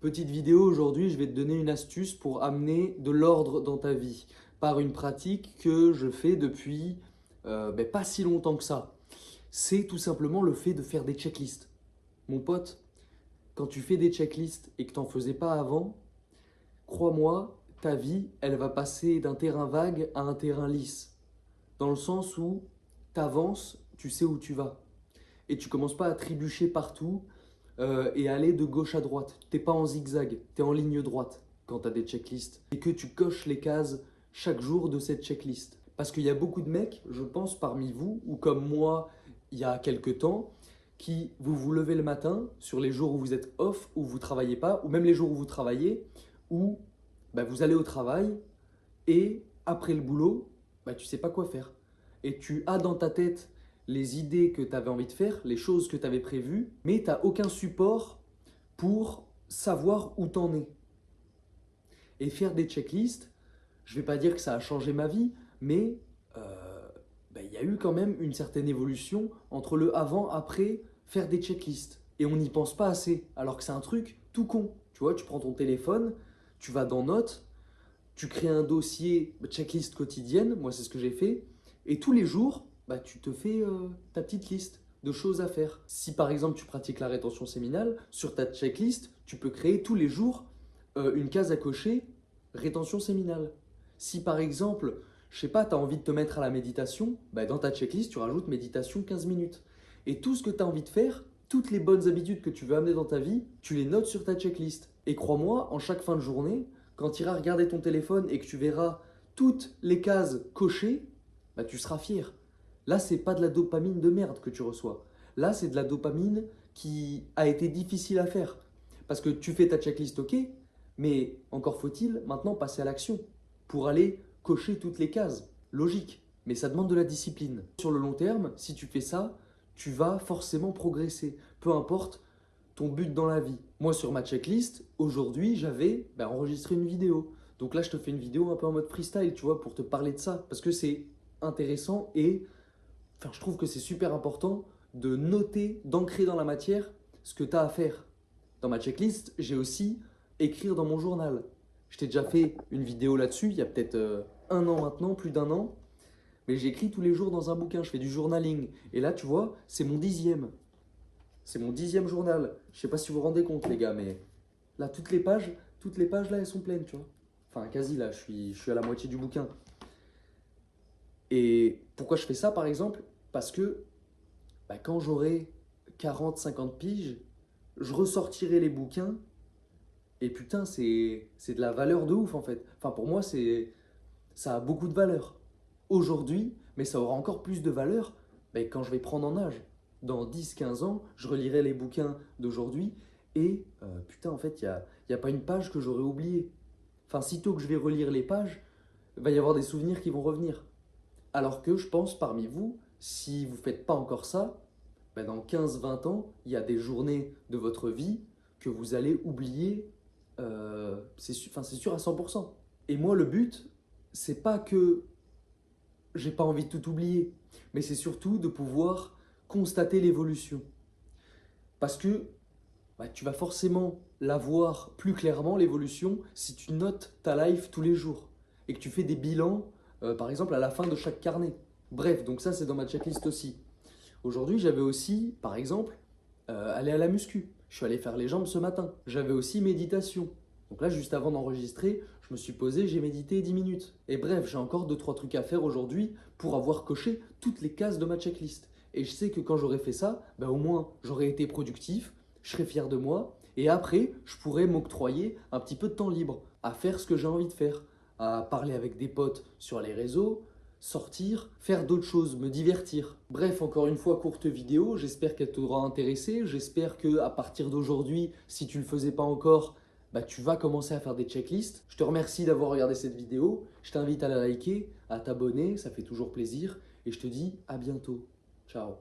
Petite vidéo aujourd'hui, je vais te donner une astuce pour amener de l'ordre dans ta vie par une pratique que je fais depuis pas si longtemps que ça. C'est tout simplement le fait de faire des checklists. Mon pote, quand tu fais des checklists et que tu n'en faisais pas avant, crois-moi, ta vie, elle va passer d'un terrain vague à un terrain lisse. Dans le sens où tu avances, tu sais où tu vas. Et tu commences pas à trébucher partout et aller de gauche à droite. T'es pas en zigzag, tu es en ligne droite quand tu as des checklists. Et que tu coches les cases chaque jour de cette checklist. Parce qu'il y a beaucoup de mecs, je pense, parmi vous, ou comme moi, il y a quelques temps, qui vous levez le matin sur les jours où vous êtes off, où vous travaillez pas, ou même les jours où vous travaillez, où vous allez au travail et après le boulot, tu sais pas quoi faire. Et tu as dans ta tête les idées que tu avais envie de faire, les choses que tu avais prévues, mais tu n'as aucun support pour savoir où t'en es. Et faire des checklists, je ne vais pas dire que ça a changé ma vie, mais il y a eu quand même une certaine évolution entre le avant-après faire des checklists. Et on n'y pense pas assez, alors que c'est un truc tout con. Tu vois, tu prends ton téléphone, tu vas dans Notes, tu crées un dossier checklist quotidienne, moi c'est ce que j'ai fait, et tous les jours, tu te fais ta petite liste de choses à faire. Si par exemple tu pratiques la rétention séminale, sur ta checklist, tu peux créer tous les jours une case à cocher, rétention séminale. Si par exemple, je sais pas, tu as envie de te mettre à la méditation, dans ta checklist, tu rajoutes méditation 15 minutes. Et tout ce que tu as envie de faire, toutes les bonnes habitudes que tu veux amener dans ta vie, tu les notes sur ta checklist. Et crois-moi, en chaque fin de journée, quand tu iras regarder ton téléphone et que tu verras toutes les cases cochées, tu seras fier. Là, c'est pas de la dopamine de merde que tu reçois. Là, c'est de la dopamine qui a été difficile à faire. Parce que tu fais ta checklist, ok, mais encore faut-il maintenant passer à l'action pour aller cocher toutes les cases. Logique, mais ça demande de la discipline. Sur le long terme, si tu fais ça, tu vas forcément progresser. Peu importe ton but dans la vie. Moi, sur ma checklist, aujourd'hui, j'avais enregistré une vidéo. Donc là, je te fais une vidéo un peu en mode freestyle, tu vois, pour te parler de ça. Parce que c'est intéressant et je trouve que c'est super important de noter, d'ancrer dans la matière ce que tu as à faire. Dans ma checklist, j'ai aussi écrire dans mon journal. Je t'ai déjà fait une vidéo là-dessus, il y a peut-être un an maintenant, plus d'un an. Mais j'écris tous les jours dans un bouquin, je fais du journaling. Et là, tu vois, c'est mon 10e. C'est mon 10e journal. Je sais pas si vous vous rendez compte, les gars, mais là, toutes les pages là, elles sont pleines, tu vois. Enfin, quasi là, je suis à la moitié du bouquin. Et pourquoi je fais ça, par exemple? Parce que quand j'aurai 40, 50 piges, je ressortirai les bouquins. Et putain, c'est de la valeur de ouf, en fait. Enfin, pour moi, ça a beaucoup de valeur aujourd'hui, mais ça aura encore plus de valeur quand je vais prendre en âge. Dans 10, 15 ans, je relirai les bouquins d'aujourd'hui et putain, en fait, y a pas une page que j'aurais oubliée. Enfin, sitôt que je vais relire les pages, il va y avoir des souvenirs qui vont revenir. Alors que je pense parmi vous, si vous ne faites pas encore ça, dans 15, 20 ans, il y a des journées de votre vie que vous allez oublier, c'est sûr à 100%. Et moi, le but, c'est pas que j'ai pas envie de tout oublier, mais c'est surtout de pouvoir constater l'évolution. Parce que tu vas forcément la voir plus clairement, l'évolution, si tu notes ta life tous les jours et que tu fais des bilans, par exemple, à la fin de chaque carnet. Bref, donc ça, c'est dans ma checklist aussi. Aujourd'hui, j'avais aussi, par exemple, aller à la muscu. Je suis allé faire les jambes ce matin. J'avais aussi méditation. Donc là, juste avant d'enregistrer, je me suis posé, j'ai médité 10 minutes. Et bref, j'ai encore 2, 3 trucs à faire aujourd'hui pour avoir coché toutes les cases de ma checklist. Et je sais que quand j'aurai fait ça, au moins j'aurai été productif, je serai fier de moi. Et après, je pourrai m'octroyer un petit peu de temps libre à faire ce que j'ai envie de faire, à parler avec des potes sur les réseaux, sortir, faire d'autres choses, me divertir. Bref, encore une fois, courte vidéo, j'espère qu'elle t'aura intéressé, j'espère que à partir d'aujourd'hui, si tu ne le faisais pas encore, tu vas commencer à faire des checklists. Je te remercie d'avoir regardé cette vidéo, je t'invite à la liker, à t'abonner, ça fait toujours plaisir, et je te dis à bientôt. Ciao.